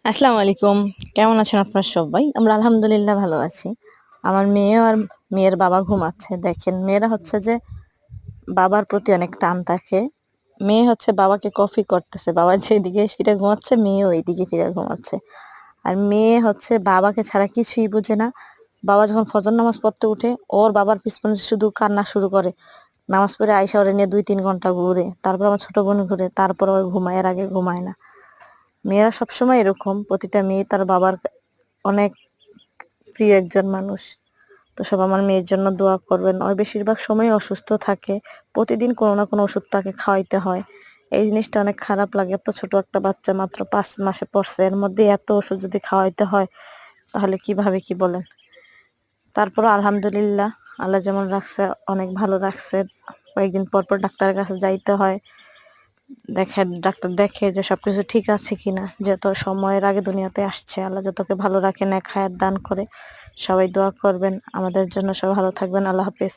আসসালামু আলাইকুম। কেমন আছেন আপনারা সবাই? আমরা আলহামদুলিল্লাহ ভালো আছি। আমার মেয়ে আর মেয়ের বাবা ঘুমাচ্ছে। দেখেন মেয়েরা হচ্ছে যে বাবার প্রতি অনেক টান থাকে। মেয়ে হচ্ছে বাবাকে কপি করতেছে। বাবা যেদিকে ফিরে ঘুমাচ্ছে, মেয়েও এইদিকে ফিরে ঘুমাচ্ছে। আর মেয়ে হচ্ছে বাবাকে ছাড়া কিছুই বুঝে না। বাবা যখন ফজর নামাজ পড়তে উঠে, ওর বাবার পিছনে শুধু কান্না শুরু করে। নামাজ পড়ে আইসা ওরে নিয়ে ২-৩ ঘন্টা ঘুরে। তারপর আমার ছোট বোন ঘুরে। তারপর ও ঘুমায়, এর আগে ঘুমায় না। মেয়েরা সবসময় এরকম। প্রতিটা মেয়ে তার বাবার অনেক প্রিয় একজন মানুষ। তো সব আমার মেয়ের জন্য দোয়া করবেন। ও বেশিরভাগ সময় অসুস্থ থাকে। প্রতিদিন কোনো না কোনো ওষুধ তাকে খাওয়াইতে হয়। এই জিনিসটা অনেক খারাপ লাগে। এত ছোট একটা বাচ্চা মাত্র ৫ মাসে পড়ছে। এর মধ্যে এত ওষুধ যদি খাওয়াইতে হয় তাহলে কিভাবে কি বলেন? তারপরও আলহামদুলিল্লাহ আল্লাহ যেমন রাখছে অনেক ভালো রাখছে। কয়েকদিন পর পর ডাক্তারের কাছে যাইতে হয়। ডাক্তার দেখে যে সবকিছু ঠিক আছে কিনা। যত সময়ের আগে দুনিয়াতে আসছে, আল্লাহ যতকে ভালো রাখে, নেক হায়াত দান করে। সবাই দোয়া করবেন আমাদের জন্য। সবাই ভালো থাকবেন। আল্লাহ হাফেজ।